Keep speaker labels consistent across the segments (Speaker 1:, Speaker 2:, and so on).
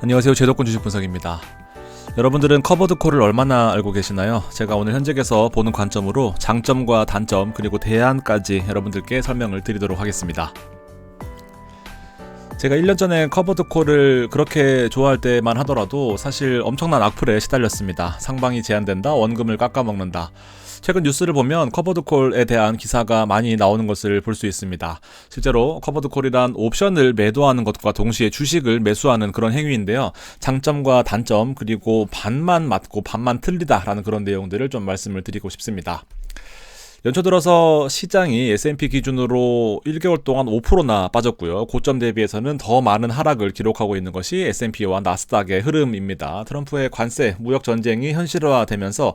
Speaker 1: 안녕하세요. 제도권 주식 분석입니다. 여러분들은 커버드 콜을 얼마나 알고 계시나요? 제가 오늘 현직에서 보는 관점으로 장점과 단점 그리고 대안까지 여러분들께 설명을 드리도록 하겠습니다. 제가 1년 전에 커버드 콜을 그렇게 좋아할 때만 하더라도 사실 엄청난 악플에 시달렸습니다. 상방이 제한된다, 원금을 깎아먹는다. 최근 뉴스를 보면 커버드 콜에 대한 기사가 많이 나오는 것을 볼 수 있습니다. 실제로 커버드 콜이란 옵션을 매도하는 것과 동시에 주식을 매수하는 그런 행위인데요. 장점과 단점 그리고 반만 맞고 반만 틀리다라는 그런 내용들을 좀 말씀을 드리고 싶습니다. 연초 들어서 시장이 S&P 기준으로 1개월 동안 5%나 빠졌고요. 고점 대비해서는 더 많은 하락을 기록하고 있는 것이 S&P와 나스닥의 흐름입니다. 트럼프의 관세, 무역 전쟁이 현실화되면서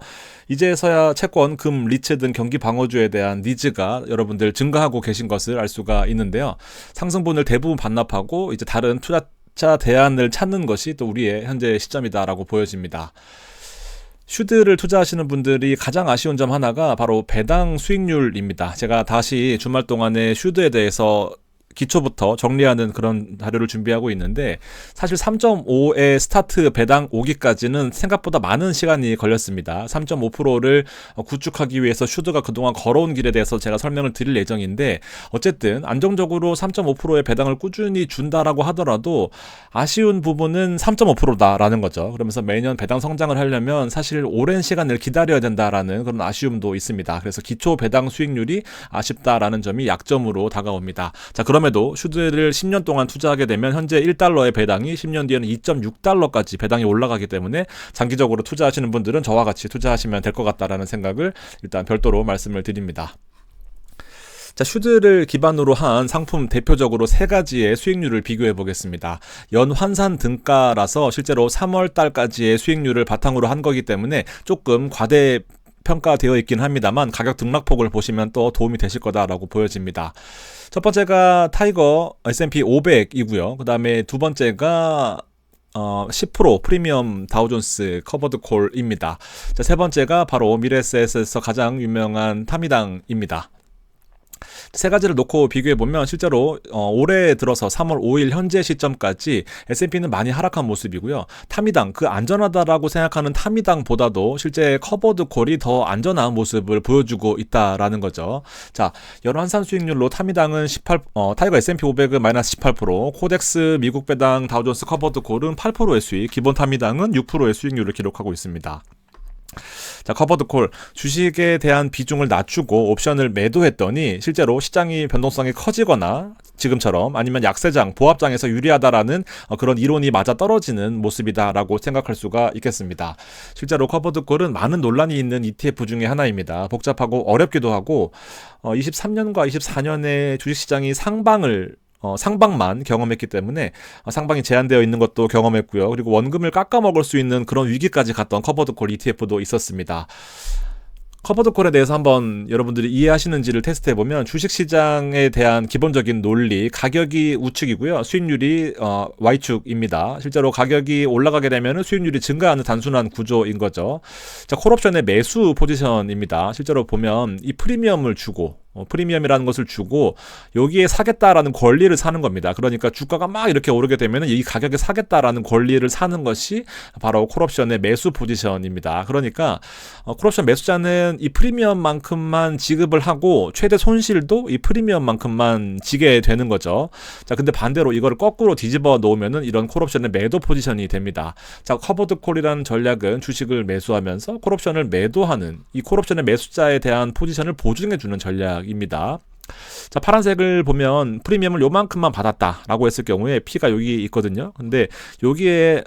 Speaker 1: 이제서야 채권, 금, 리츠 등 경기 방어주에 대한 니즈가 여러분들 증가하고 계신 것을 알 수가 있는데요. 상승분을 대부분 반납하고 이제 다른 투자자 대안을 찾는 것이 또 우리의 현재 시점이다라고 보여집니다. 슈드를 투자하시는 분들이 가장 아쉬운 점 하나가 바로 배당 수익률입니다. 제가 다시 주말 동안에 슈드에 대해서 기초부터 정리하는 그런 자료를 준비하고 있는데 사실 3.5의 스타트 배당 오기까지는 생각보다 많은 시간이 걸렸습니다. 3.5%를 구축하기 위해서 슈드가 그동안 걸어온 길에 대해서 제가 설명을 드릴 예정인데 어쨌든 안정적으로 3.5%의 배당을 꾸준히 준다라고 하더라도 아쉬운 부분은 3.5%다라는 거죠. 그러면서 매년 배당 성장을 하려면 사실 오랜 시간을 기다려야 된다라는 그런 아쉬움도 있습니다. 그래서 기초 배당 수익률이 아쉽다라는 점이 약점으로 다가옵니다. 자, 그럼에도 슈드를 10년 동안 투자하게 되면 현재 1달러의 배당이 10년 뒤에는 2.6달러까지 배당이 올라가기 때문에 장기적으로 투자하시는 분들은 저와 같이 투자하시면 될 것 같다라는 생각을 일단 별도로 말씀을 드립니다. 자, 슈드를 기반으로 한 상품 대표적으로 세 가지의 수익률을 비교해 보겠습니다. 연환산 등가라서 실제로 3월 달까지의 수익률을 바탕으로 한 거기 때문에 조금 과대 평가되어 있긴 합니다만 가격 등락폭을 보시면 또 도움이 되실 거다라고 보여집니다. 첫 번째가 타이거 S&P 500이고요. 그 다음에 두 번째가 10% 프리미엄 다우존스 커버드 콜입니다. 자, 세 번째가 바로 미래에셋에서 가장 유명한 타미당입니다. 세 가지를 놓고 비교해보면 실제로 올해 들어서 3월 5일 현재 시점까지 S&P는 많이 하락한 모습이고요. 타미당, 그 안전하다라고 생각하는 타미당보다도 실제 커버드 콜이 더 안전한 모습을 보여주고 있다라는 거죠. 자, 연환산 수익률로 타미당은 타이거 S&P 500은 마이너스 18%, 코덱스 미국 배당 다우존스 커버드 콜은 8%의 수익, 기본 타미당은 6%의 수익률을 기록하고 있습니다. 자, 커버드 콜 주식에 대한 비중을 낮추고 옵션을 매도했더니 실제로 시장이 변동성이 커지거나 지금처럼 아니면 약세장, 보합장에서 유리하다라는 그런 이론이 맞아 떨어지는 모습이다라고 생각할 수가 있겠습니다. 실제로 커버드 콜은 많은 논란이 있는 ETF 중에 하나입니다. 복잡하고 어렵기도 하고 23년과 24년에 주식시장이 상방만 경험했기 때문에 상방이 제한되어 있는 것도 경험했고요. 그리고 원금을 깎아먹을 수 있는 그런 위기까지 갔던 커버드콜 ETF도 있었습니다. 커버드콜에 대해서 한번 여러분들이 이해하시는지를 테스트해보면 주식시장에 대한 기본적인 논리, 가격이 우측이고요. 수익률이 Y축입니다. 실제로 가격이 올라가게 되면 수익률이 증가하는 단순한 구조인 거죠. 자, 콜옵션의 매수 포지션입니다. 실제로 보면 이 프리미엄을 주고 프리미엄이라는 것을 주고 여기에 사겠다라는 권리를 사는 겁니다. 그러니까 주가가 막 이렇게 오르게 되면 이 가격에 사겠다라는 권리를 사는 것이 바로 콜옵션의 매수 포지션입니다. 그러니까 콜옵션 매수자는 이 프리미엄만큼만 지급을 하고 최대 손실도 이 프리미엄만큼만 지게 되는 거죠. 자, 근데 반대로 이거를 거꾸로 뒤집어 놓으면은 이런 콜옵션의 매도 포지션이 됩니다. 자, 커버드 콜이라는 전략은 주식을 매수하면서 콜옵션을 매도하는 이 콜옵션의 매수자에 대한 포지션을 보증해 주는 전략 입니다. 자, 파란색을 보면 프리미엄을 요만큼만 받았다라고 했을 경우에 P가 여기 있거든요. 근데 여기에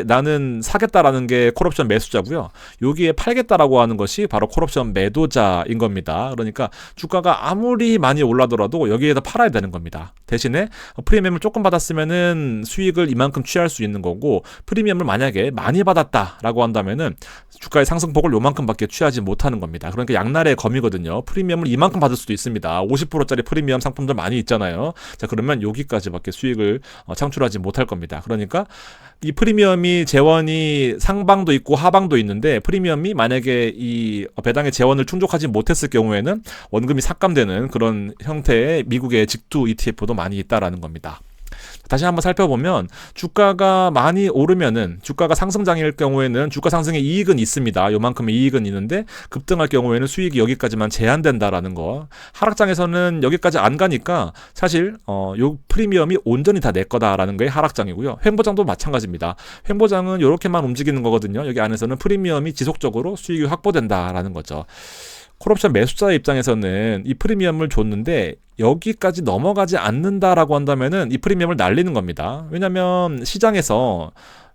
Speaker 1: 나는 사겠다라는 게 콜옵션 매수자고요. 여기에 팔겠다라고 하는 것이 바로 콜옵션 매도자인 겁니다. 그러니까 주가가 아무리 많이 올라더라도 여기에다 팔아야 되는 겁니다. 대신에 프리미엄을 조금 받았으면은 수익을 이만큼 취할 수 있는 거고 프리미엄을 만약에 많이 받았다라고 한다면은 주가의 상승폭을 요만큼밖에 취하지 못하는 겁니다. 그러니까 양날의 검이거든요. 프리미엄을 이만큼 받을 수도 있습니다. 50%짜리 프리미엄 상품들 많이 있잖아요. 자, 그러면 여기까지밖에 수익을 창출하지 못할 겁니다. 그러니까 이 프리미엄이 재원이 상방도 있고 하방도 있는데 프리미엄이 만약에 이 배당의 재원을 충족하지 못했을 경우에는 원금이 삭감되는 그런 형태의 미국의 직두 ETF도 많이 있다라는 겁니다. 다시 한번 살펴보면 주가가 많이 오르면은 주가가 상승장일 경우에는 주가 상승의 이익은 있습니다. 요만큼의 이익은 있는데 급등할 경우에는 수익이 여기까지만 제한된다라는 거. 하락장에서는 여기까지 안 가니까 사실 요 프리미엄이 온전히 다 내 거다라는 게 하락장이고요. 횡보장도 마찬가지입니다. 횡보장은 이렇게만 움직이는 거거든요. 여기 안에서는 프리미엄이 지속적으로 수익이 확보된다라는 거죠. 콜옵션 매수자 입장에서는 이 프리미엄을 줬는데 여기까지 넘어가지 않는다라고 한다면은 이 프리미엄을 날리는 겁니다. 왜냐면 시장에서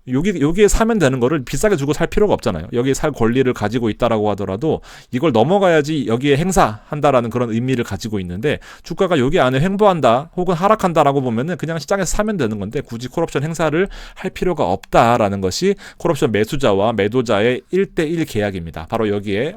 Speaker 1: 여기에 사면 되는 거를 비싸게 주고 살 필요가 없잖아요. 여기에 살 권리를 가지고 있다라고 하더라도 이걸 넘어가야지 여기에 행사한다라는 그런 의미를 가지고 있는데 주가가 여기 안에 횡보한다 혹은 하락한다라고 보면은 그냥 시장에서 사면 되는 건데 굳이 콜옵션 행사를 할 필요가 없다라는 것이 콜옵션 매수자와 매도자의 1대1 계약입니다. 바로 여기에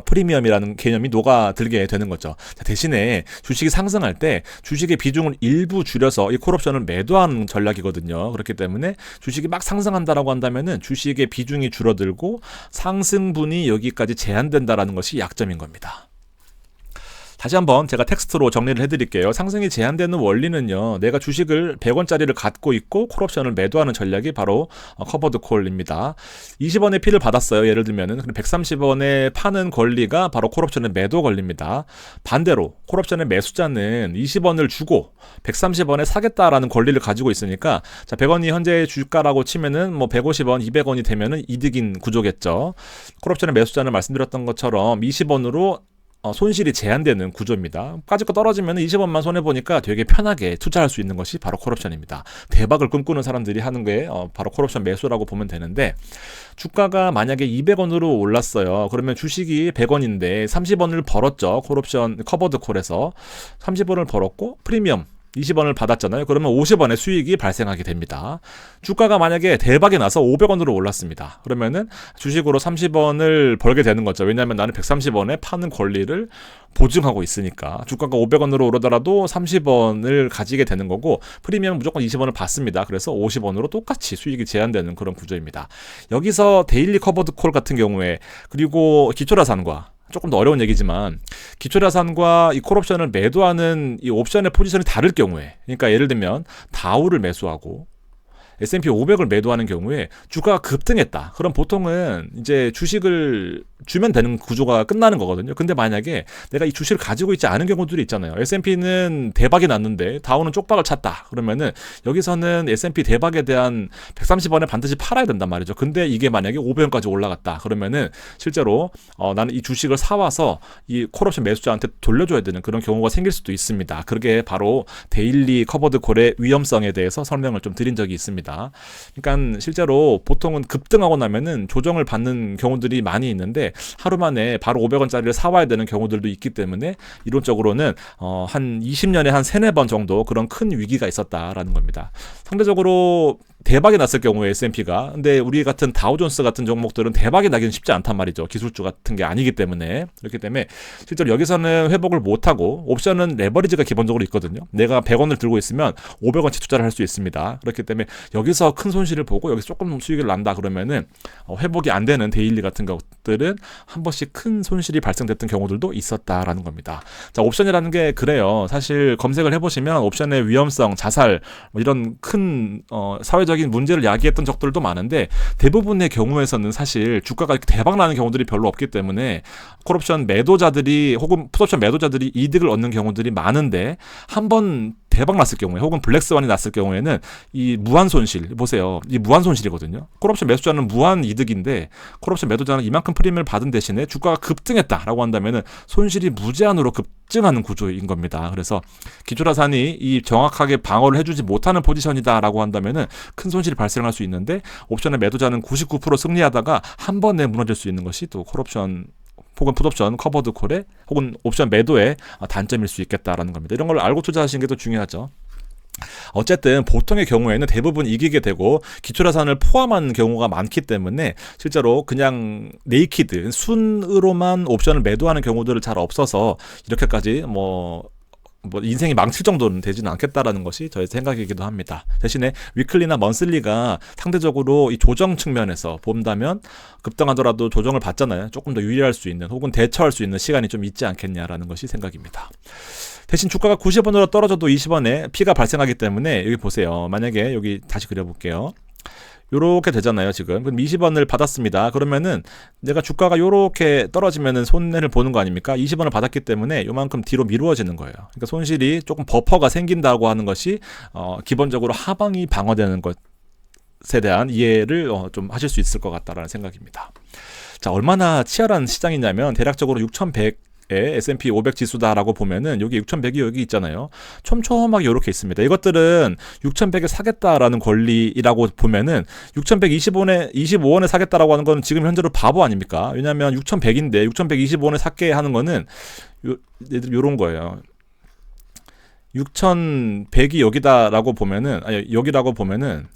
Speaker 1: 프리미엄이라는 개념이 녹아들게 되는 거죠. 자, 대신에 주식이 상승할 때 주식의 비중을 일부 줄여서 이 콜옵션을 매도하는 전략이거든요. 그렇기 때문에 주식이 막 상승한다라고 한다면은 주식의 비중이 줄어들고 상승분이 여기까지 제한된다라는 것이 약점인 겁니다. 다시 한번 제가 텍스트로 정리를 해드릴게요. 상승이 제한되는 원리는요. 내가 주식을 100원짜리를 갖고 있고 콜옵션을 매도하는 전략이 바로 커버드 콜입니다. 20원의 피를 받았어요. 예를 들면은 130원에 파는 권리가 바로 콜옵션의 매도 권리입니다. 반대로 콜옵션의 매수자는 20원을 주고 130원에 사겠다라는 권리를 가지고 있으니까 자 100원이 현재 주가라고 치면은 뭐 150원, 200원이 되면은 이득인 구조겠죠. 콜옵션의 매수자는 말씀드렸던 것처럼 20원으로 손실이 제한되는 구조입니다. 까짓 거 떨어지면 20원만 손해보니까 되게 편하게 투자할 수 있는 것이 바로 콜옵션입니다. 대박을 꿈꾸는 사람들이 하는 게 바로 콜옵션 매수라고 보면 되는데 주가가 만약에 200원으로 올랐어요. 그러면 주식이 100원인데 30원을 벌었죠. 콜옵션 커버드 콜에서 30원을 벌었고 프리미엄 20원을 받았잖아요. 그러면 50원의 수익이 발생하게 됩니다. 주가가 만약에 대박이 나서 500원으로 올랐습니다. 그러면은 주식으로 30원을 벌게 되는 거죠. 왜냐하면 나는 130원에 파는 권리를 보증하고 있으니까 주가가 500원으로 오르더라도 30원을 가지게 되는 거고 프리미엄은 무조건 20원을 받습니다. 그래서 50원으로 똑같이 수익이 제한되는 그런 구조입니다. 여기서 데일리 커버드 콜 같은 경우에 그리고 기초자산과 조금 더 어려운 얘기지만 기초자산과 이 콜옵션을 매도하는 이 옵션의 포지션이 다를 경우에 그러니까 예를 들면 다우를 매수하고 S&P 500을 매도하는 경우에 주가가 급등했다. 그럼 보통은 이제 주식을 주면 되는 구조가 끝나는 거거든요. 근데 만약에 내가 이 주식을 가지고 있지 않은 경우들이 있잖아요. S&P는 대박이 났는데 다우는 쪽박을 찼다. 그러면은 여기서는 S&P 대박에 대한 130원에 반드시 팔아야 된단 말이죠. 근데 이게 만약에 500원까지 올라갔다. 그러면은 실제로 나는 이 주식을 사와서 이 콜옵션 매수자한테 돌려줘야 되는 그런 경우가 생길 수도 있습니다. 그게 바로 데일리 커버드 콜의 위험성에 대해서 설명을 좀 드린 적이 있습니다. 그러니까 실제로 보통은 급등하고 나면은 조정을 받는 경우들이 많이 있는데 하루 만에 바로 500원짜리를 사와야 되는 경우들도 있기 때문에 이론적으로는 한 20년에 한 3-4번 정도 그런 큰 위기가 있었다라는 겁니다. 상대적으로 대박이 났을 경우에 S&P가 근데 우리 같은 다우존스 같은 종목들은 대박이 나기는 쉽지 않단 말이죠. 기술주 같은 게 아니기 때문에 그렇기 때문에 실제로 여기서는 회복을 못하고 옵션은 레버리지가 기본적으로 있거든요. 내가 100원을 들고 있으면 500원치 투자를 할 수 있습니다. 그렇기 때문에 여기서 큰 손실을 보고 여기서 조금 수익을 난다 그러면은 회복이 안 되는 데일리 같은 것들은 한 번씩 큰 손실이 발생됐던 경우들도 있었다라는 겁니다. 자, 옵션이라는 게 그래요. 사실 검색을 해보시면 옵션의 위험성, 자살 뭐 이런 큰 사회적인 문제를 야기했던 적들도 많은데 대부분의 경우에서는 사실 주가가 대박 나는 경우들이 별로 없기 때문에 콜옵션 매도자들이 혹은 풋옵션 매도자들이 이득을 얻는 경우들이 많은데 한번 대박 났을 경우에 혹은 블랙스완이 났을 경우에는 이 무한 손실 보세요. 이 무한 손실이거든요. 콜옵션 매수자는 무한 이득인데 콜옵션 매도자는 이만큼 프리미엄을 받은 대신에 주가가 급등했다라고 한다면은 손실이 무제한으로 급증하는 구조인 겁니다. 그래서 기초자산이 이 정확하게 방어를 해주지 못하는 포지션이다라고 한다면은 큰 손실이 발생할 수 있는데 옵션의 매도자는 99% 승리하다가 한 번에 무너질 수 있는 것이 또 콜옵션 혹은 풋옵션 커버드 콜의 혹은 옵션 매도의 단점일 수 있겠다라는 겁니다. 이런 걸 알고 투자하시는 게 더 중요하죠. 어쨌든 보통의 경우에는 대부분 이기게 되고 기초자산을 포함한 경우가 많기 때문에 실제로 그냥 네이키드 순으로만 옵션을 매도하는 경우들을 잘 없어서 이렇게까지 뭐 인생이 망칠 정도는 되지는 않겠다라는 것이 저의 생각이기도 합니다. 대신에 위클리나 먼슬리가 상대적으로 이 조정 측면에서 본다면 급등하더라도 조정을 받잖아요. 조금 더 유리할 수 있는 혹은 대처할 수 있는 시간이 좀 있지 않겠냐라는 것이 생각입니다. 대신 주가가 90원으로 떨어져도 20원에 피가 발생하기 때문에 여기 보세요. 만약에 여기 다시 그려볼게요. 요렇게 되잖아요, 지금. 그럼 20원을 받았습니다. 그러면은 내가 주가가 요렇게 떨어지면은 손해를 보는 거 아닙니까? 20원을 받았기 때문에 요만큼 뒤로 미루어지는 거예요. 그러니까 손실이 조금 버퍼가 생긴다고 하는 것이 기본적으로 하방이 방어되는 것에 대한 이해를 좀 하실 수 있을 것 같다라는 생각입니다. 자, 얼마나 치열한 시장이냐면 대략적으로 6100 S&P 500 지수다라고 보면은 여기 6100이 여기 있잖아요. 촘촘하게 이렇게 있습니다. 이것들은 6100에 사겠다라는 권리라고 보면은 6125원에 사겠다라고 하는 건 지금 현재로 바보 아닙니까? 왜냐면 6100인데 6125원에 샀게 하는 거는 요런 거예요. 6100이 여기다라고 보면은 여기라고 보면은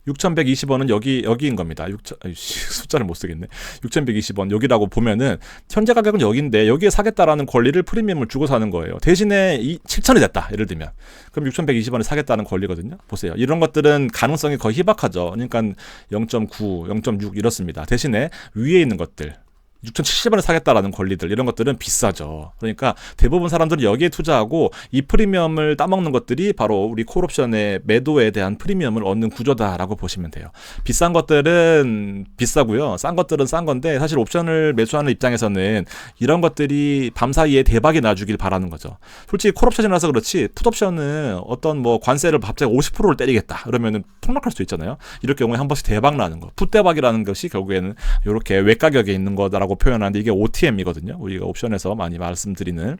Speaker 1: 6120원은 여기인 겁니다. 숫자를 못 쓰겠네. 6120원 여기라고 보면은 현재 가격은 여기인데 여기에 사겠다라는 권리를 프리미엄을 주고 사는 거예요. 대신에 7,000이 됐다. 예를 들면. 그럼 6120원에 사겠다는 권리거든요. 보세요. 이런 것들은 가능성이 거의 희박하죠. 그러니까 0.9, 0.6 이렇습니다. 대신에 위에 있는 것들 6,070원에 사겠다라는 권리들 이런 것들은 비싸죠. 그러니까 대부분 사람들은 여기에 투자하고 이 프리미엄을 따먹는 것들이 바로 우리 콜옵션의 매도에 대한 프리미엄을 얻는 구조다라고 보시면 돼요. 비싼 것들은 비싸고요. 싼 것들은 싼 건데 사실 옵션을 매수하는 입장에서는 이런 것들이 밤사이에 대박이 나주길 바라는 거죠. 솔직히 콜옵션이라서 그렇지 풋옵션은 어떤 뭐 관세를 갑자기 50%를 때리겠다 그러면은 폭락할 수 있잖아요. 이럴 경우에 한 번씩 대박 나는 거. 풋대박이라는 것이 결국에는 이렇게 외가격에 있는 거다라고 표현하는데 이게 OTM이거든요. 우리가 옵션에서 많이 말씀드리는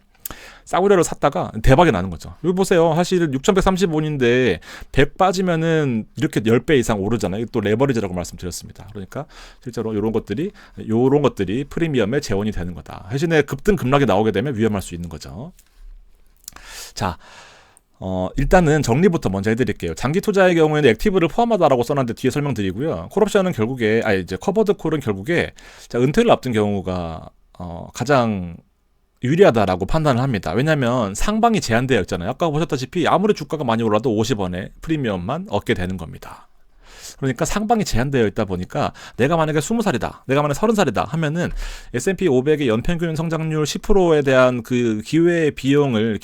Speaker 1: 싸구려를 샀다가 대박이 나는 거죠. 여기 보세요. 사실 6135원인데 100 빠지면은 이렇게 10배 이상 오르잖아요. 또 레버리지라고 말씀드렸습니다. 그러니까 실제로 이런 것들이 프리미엄의 재원이 되는 거다. 대신에 급등 급락이 나오게 되면 위험할 수 있는 거죠. 자, 일단은 정리부터 먼저 해드릴게요. 장기 투자의 경우에는 액티브를 포함하다라고 써놨는데 뒤에 설명드리고요. 콜옵션은 결국에, 이제 커버드 콜은 결국에 은퇴를 앞둔 경우가 가장 유리하다라고 판단을 합니다. 왜냐하면 상방이 제한되어 있잖아요. 아까 보셨다시피 아무리 주가가 많이 올라도 50원에 프리미엄만 얻게 되는 겁니다. 그러니까 상방이 제한되어 있다 보니까 내가 만약에 20살이다, 내가 만약에 30살이다 하면은 S&P 500의 연평균 성장률 10%에 대한 그 기회 비용을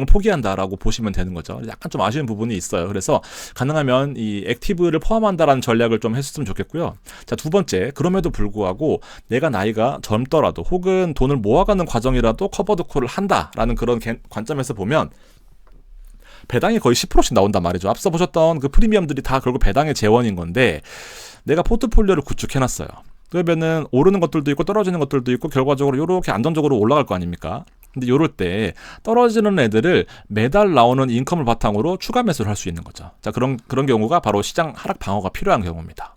Speaker 1: 포기한다라고 보시면 되는 거죠. 약간 좀 아쉬운 부분이 있어요. 그래서 가능하면 이 액티브를 포함한다라는 전략을 좀 했으면 좋겠고요. 자, 두 번째, 그럼에도 불구하고 내가 나이가 젊더라도 혹은 돈을 모아가는 과정이라도 커버드 콜을 한다라는 그런 관점에서 보면 배당이 거의 10%씩 나온단 말이죠. 앞서 보셨던 그 프리미엄들이 다 결국 배당의 재원인 건데 내가 포트폴리오를 구축해놨어요. 그러면은 오르는 것들도 있고 떨어지는 것들도 있고 결과적으로 이렇게 안정적으로 올라갈 거 아닙니까? 근데 요럴 때 떨어지는 애들을 매달 나오는 인컴을 바탕으로 추가 매수를 할 수 있는 거죠. 자, 그런 경우가 바로 시장 하락 방어가 필요한 경우입니다.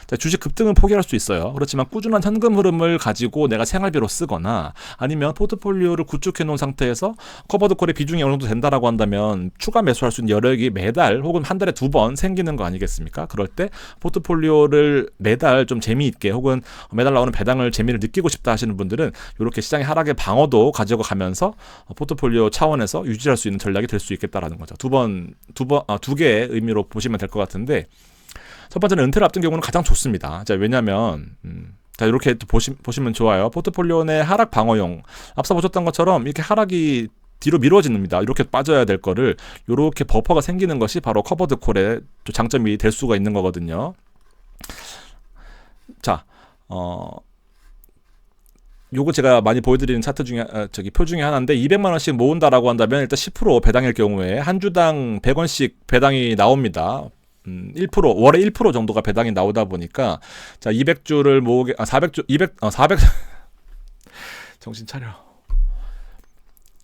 Speaker 1: 자, 주식 급등은 포기할 수 있어요. 그렇지만 꾸준한 현금 흐름을 가지고 내가 생활비로 쓰거나 아니면 포트폴리오를 구축해 놓은 상태에서 커버드 콜의 비중이 어느 정도 된다라고 한다면 추가 매수할 수 있는 여력이 매달 혹은 한 달에 2번 생기는 거 아니겠습니까? 그럴 때 포트폴리오를 매달 좀 재미있게 혹은 매달 나오는 배당을 재미를 느끼고 싶다 하시는 분들은 이렇게 시장의 하락의 방어도 가지고 가면서 포트폴리오 차원에서 유지할 수 있는 전략이 될 수 있겠다라는 거죠. 두 개의 의미로 보시면 될 것 같은데 첫 번째는 은퇴를 앞둔 경우는 가장 좋습니다. 자, 왜냐면 자, 이렇게 보시면 좋아요. 포트폴리오 내 하락 방어용. 앞서 보셨던 것처럼 이렇게 하락이 뒤로 미뤄집니다. 이렇게 빠져야 될 거를 이렇게 버퍼가 생기는 것이 바로 커버드 콜의 장점이 될 수가 있는 거거든요. 자, 요거 제가 많이 보여드리는 차트 중에 표 중에 하나인데 200만 원씩 모은다라고 한다면 일단 10% 배당일 경우에 한 주당 100원씩 배당이 나옵니다. 1% 월에 1% 정도가 배당이 나오다 보니까 자 200주를 모으게 400주 400 정신 차려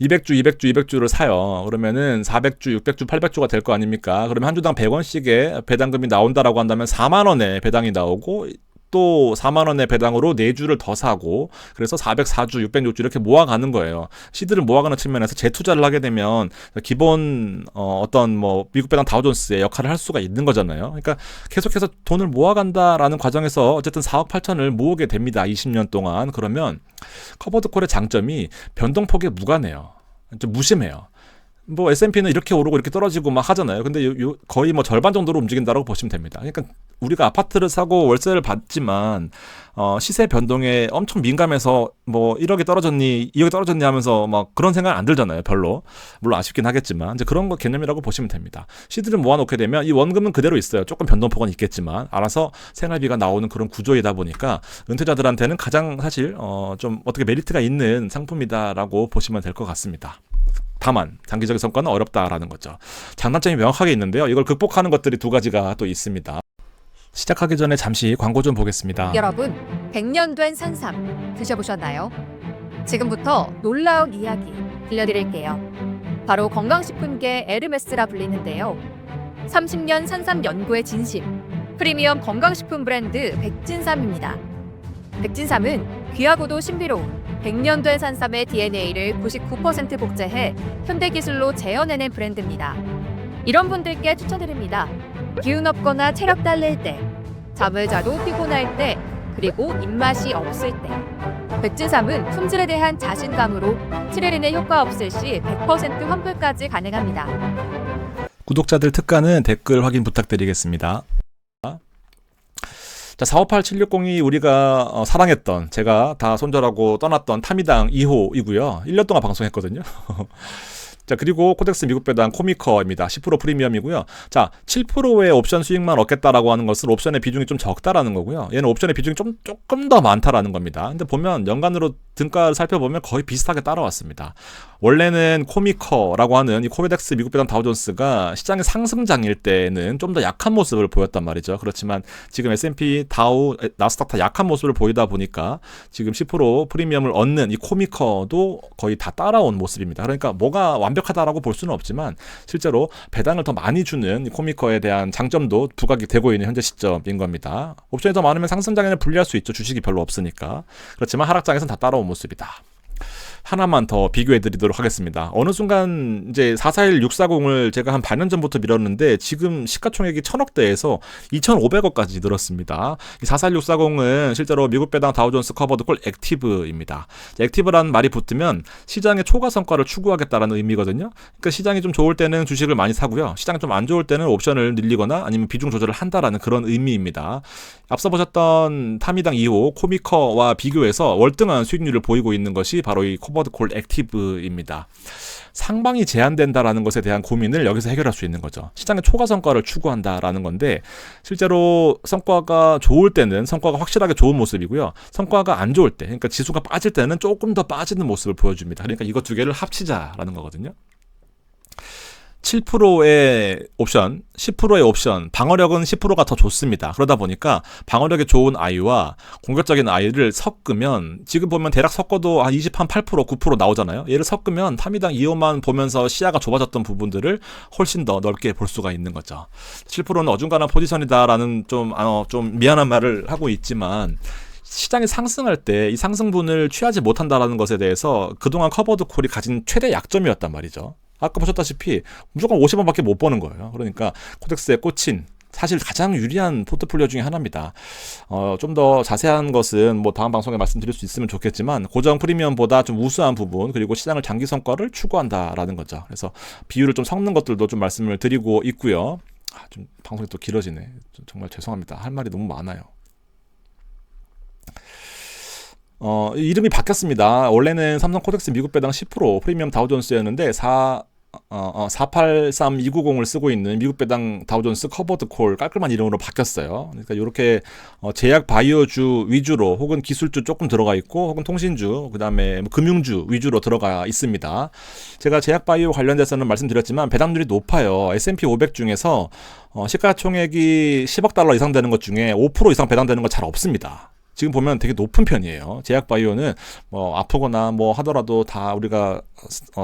Speaker 1: 200주를 사요. 그러면은 400주, 600주, 800주가 될 거 아닙니까? 그러면 한 주당 100원씩의 배당금이 나온다라고 한다면 4만 원의 배당이 나오고 또 4만 원의 배당으로 4주를 더 사고 그래서 404주, 606주 이렇게 모아가는 거예요. 시드를 모아가는 측면에서 재투자를 하게 되면 기본 어떤 뭐 미국 배당 다우존스의 역할을 할 수가 있는 거잖아요. 그러니까 계속해서 돈을 모아간다라는 과정에서 어쨌든 4억 8천을 모으게 됩니다. 20년 동안. 그러면 커버드 콜의 장점이 변동폭에 무관해요. 좀 무심해요. 뭐 S&P는 이렇게 오르고 이렇게 떨어지고 막 하잖아요. 근데 거의 뭐 절반 정도로 움직인다라고 보시면 됩니다. 그러니까 우리가 아파트를 사고 월세를 받지만 시세 변동에 엄청 민감해서 뭐 1억이 떨어졌니 2억이 떨어졌니 하면서 막 그런 생각 안 들잖아요. 별로. 물론 아쉽긴 하겠지만 이제 그런 거 개념이라고 보시면 됩니다. 시드를 모아놓게 되면 이 원금은 그대로 있어요. 조금 변동폭은 있겠지만 알아서 생활비가 나오는 그런 구조이다 보니까 은퇴자들한테는 가장 사실 좀 어떻게 메리트가 있는 상품이다라고 보시면 될 것 같습니다. 다만 장기적인 성과는 어렵다라는 거죠. 장단점이 명확하게 있는데요. 이걸 극복하는 것들이 두 가지가 또 있습니다. 시작하기 전에 잠시 광고 좀 보겠습니다.
Speaker 2: 여러분, 100년 된 산삼 드셔보셨나요? 지금부터 놀라운 이야기 들려드릴게요. 바로 건강식품계 에르메스라 불리는데요. 30년 산삼 연구의 진심, 프리미엄 건강식품 브랜드 백진삼입니다. 백진삼은 귀하고도 신비로운 100년 된 산삼의 DNA를 99% 복제해 현대기술로 재현해낸 브랜드입니다. 이런 분들께 추천드립니다. 기운 없거나 체력 딸릴 때, 잠을 자도 피곤할 때, 그리고 입맛이 없을 때. 백진삼은 품질에 대한 자신감으로 7일 이내 효과 없을 시 100% 환불까지 가능합니다.
Speaker 1: 구독자들 특가는 댓글 확인 부탁드리겠습니다. 자, 458760이 우리가 사랑했던, 제가 다 손절하고 떠났던 타미당 2호이고요. 1년 동안 방송했거든요. 자, 그리고 코덱스 미국 배당 코미커입니다. 10% 프리미엄이고요. 자, 7%의 옵션 수익만 얻겠다라고 하는 것은 옵션의 비중이 좀 적다라는 거고요. 얘는 옵션의 비중이 조금 더 많다라는 겁니다. 근데 보면 연간으로 등가를 살펴보면 거의 비슷하게 따라왔습니다. 원래는 코미커라고 하는 이 코덱스 미국 배당 다우존스가 시장의 상승장일 때는 좀 더 약한 모습을 보였단 말이죠. 그렇지만 지금 S&P, 다우, 나스닥 다 약한 모습을 보이다 보니까 지금 10% 프리미엄을 얻는 이 코미커도 거의 다 따라온 모습입니다. 그러니까 뭐가 완벽하다라고 볼 수는 없지만 실제로 배당을 더 많이 주는 이 코미커에 대한 장점도 부각이 되고 있는 현재 시점인 겁니다. 옵션이 더 많으면 상승장에는 불리할 수 있죠. 주식이 별로 없으니까. 그렇지만 하락장에서는 다 따라온 모습이다. 하나만 더 비교해 드리도록 하겠습니다. 어느 순간 이제 441640을 제가 한 반년 전부터 밀었는데 지금 시가총액이 1000억대에서 2500억까지 늘었습니다. 이 44640은 실제로 미국 배당 다우존스 커버드콜 액티브입니다. 액티브라는 말이 붙으면 시장의 초과 성과를 추구하겠다라는 의미거든요. 그러니까 시장이 좀 좋을 때는 주식을 많이 사고요. 시장이 좀 안 좋을 때는 옵션을 늘리거나 아니면 비중 조절을 한다라는 그런 의미입니다. 앞서 보셨던 타미당 2호 코미커와 비교해서 월등한 수익률을 보이고 있는 것이 바로 이 코버드콜 액티브입니다. 상방이 제한된다라는 것에 대한 고민을 여기서 해결할 수 있는 거죠. 시장의 초과 성과를 추구한다라는 건데 실제로 성과가 좋을 때는 성과가 확실하게 좋은 모습이고요. 성과가 안 좋을 때, 그러니까 지수가 빠질 때는 조금 더 빠지는 모습을 보여줍니다. 그러니까 이거 두 개를 합치자라는 거거든요. 7%의 옵션, 10%의 옵션, 방어력은 10%가 더 좋습니다. 그러다 보니까 방어력이 좋은 아이와 공격적인 아이를 섞으면 지금 보면 대략 섞어도 한 8%, 9% 나오잖아요. 얘를 섞으면 타미당 2호만 보면서 시야가 좁아졌던 부분들을 훨씬 더 넓게 볼 수가 있는 거죠. 7%는 어중간한 포지션이다라는 좀 미안한 말을 하고 있지만 시장이 상승할 때 이 상승분을 취하지 못한다라는 것에 대해서 그동안 커버드콜이 가진 최대 약점이었단 말이죠. 아까 보셨다시피 무조건 50원밖에 못 버는 거예요. 그러니까 코덱스에 꽂힌 사실 가장 유리한 포트폴리오 중에 하나입니다. 좀 더 자세한 것은 뭐 다음 방송에 말씀드릴 수 있으면 좋겠지만 고정 프리미엄보다 좀 우수한 부분 그리고 시장을 장기 성과를 추구한다라는 거죠. 그래서 비율을 좀 섞는 것들도 좀 말씀을 드리고 있고요. 좀 방송이 또 길어지네. 정말 죄송합니다. 할 말이 너무 많아요. 이름이 바뀌었습니다. 원래는 삼성 코덱스 미국 배당 10% 프리미엄 다우존스였는데 483290을 쓰고 있는 미국 배당 다우존스 커버드 콜 깔끔한 이름으로 바뀌었어요. 그러니까 이렇게 제약 바이오주 위주로 혹은 기술주 조금 들어가 있고 혹은 통신주 그다음에 금융주 위주로 들어가 있습니다. 제가 제약 바이오 관련돼서는 말씀드렸지만 배당률이 높아요. S&P 500 중에서 시가총액이 10억 달러 이상 되는 것 중에 5% 이상 배당되는 거 잘 없습니다. 지금 보면 되게 높은 편이에요. 제약 바이오는 뭐 아프거나 뭐 하더라도 다 우리가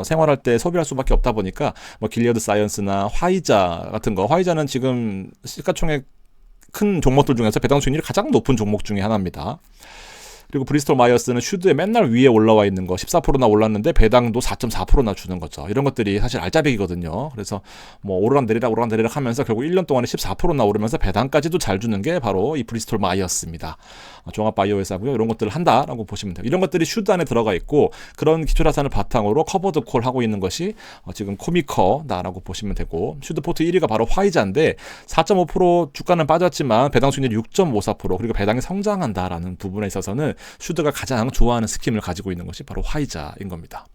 Speaker 1: 생활할 때 소비할 수밖에 없다 보니까 뭐 길리어드 사이언스나 화이자 같은 거, 화이자는 지금 시가총액 큰 종목들 중에서 배당 수익률이 가장 높은 종목 중에 하나입니다. 그리고 브리스톨 마이어스는 슈드에 맨날 위에 올라와 있는 거 14%나 올랐는데 배당도 4.4%나 주는 거죠. 이런 것들이 사실 알짜배기거든요. 그래서 뭐 오르락내리락 하면서 결국 1년 동안에 14%나 오르면서 배당까지도 잘 주는 게 바로 이 브리스톨 마이어스입니다. 종합 바이오 회사고요. 이런 것들을 한다라고 보시면 돼요. 이런 것들이 슈드 안에 들어가 있고 그런 기초자산을 바탕으로 커버드 콜 하고 있는 것이 지금 코미커다라고 보시면 되고 슈드 포트 1위가 바로 화이자인데 4.5% 주가는 빠졌지만 배당 수익률 6.54% 그리고 배당이 성장한다라는 부분에 있어서는 슈드가 가장 좋아하는 스킴을 가지고 있는 것이 바로 화이자인 겁니다.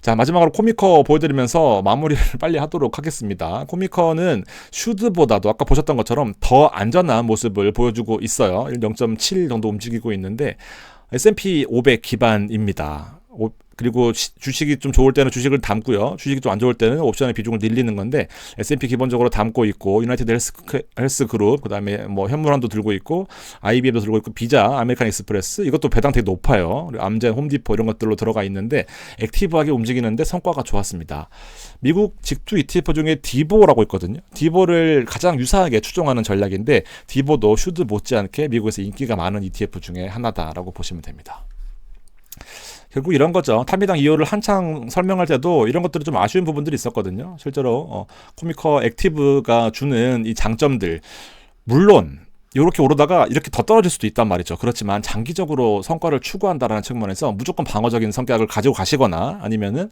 Speaker 1: 자, 마지막으로 코미커 보여드리면서 마무리를 빨리 하도록 하겠습니다. 코미커는 슈드보다도 아까 보셨던 것처럼 더 안전한 모습을 보여주고 있어요. 0.7 정도 움직이고 있는데 S&P 500 기반입니다. 그리고 주식이 좀 좋을 때는 주식을 담고요. 주식이 좀 안 좋을 때는 옵션의 비중을 늘리는 건데 S&P 기본적으로 담고 있고 유나이티드 헬스 그룹 그다음에 뭐 현물환도 들고 있고 IBM도 들고 있고 비자, 아메리칸 익스프레스 이것도 배당 되게 높아요. 그리고 암젠, 홈디포 이런 것들로 들어가 있는데 액티브하게 움직이는데 성과가 좋았습니다. 미국 직투 ETF 중에 디보라고 있거든요. 디보를 가장 유사하게 추종하는 전략인데 디보도 슈드 못지않게 미국에서 인기가 많은 ETF 중에 하나다라고 보시면 됩니다. 결국 이런 거죠. 타미당 2호를 한창 설명할 때도 이런 것들이 좀 아쉬운 부분들이 있었거든요. 실제로 코미커 액티브가 주는 이 장점들 물론 이렇게 오르다가 이렇게 더 떨어질 수도 있단 말이죠. 그렇지만 장기적으로 성과를 추구한다라는 측면에서 무조건 방어적인 성격을 가지고 가시거나 아니면은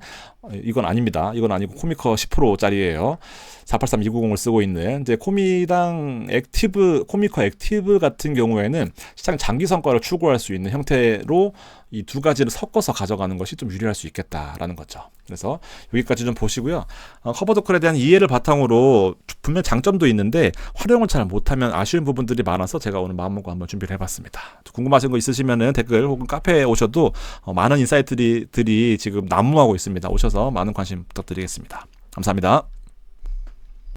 Speaker 1: 이건 아닙니다. 이건 아니고 코미커 10%짜리예요. 483290을 쓰고 있는 이제 코미커 액티브 같은 경우에는 시장 장기 성과를 추구할 수 있는 형태로 이 두 가지를 섞어서 가져가는 것이 좀 유리할 수 있겠다라는 거죠. 그래서 여기까지 좀 보시고요. 커버드콜에 대한 이해를 바탕으로 분명 장점도 있는데 활용을 잘 못하면 아쉬운 부분들이 많아서 제가 오늘 마음먹고 한번 준비를 해봤습니다. 궁금하신 거 있으시면은 댓글 혹은 카페에 오셔도 많은 인사이트들이 지금 난무하고 있습니다. 오셔서 많은 관심 부탁드리겠습니다. 감사합니다.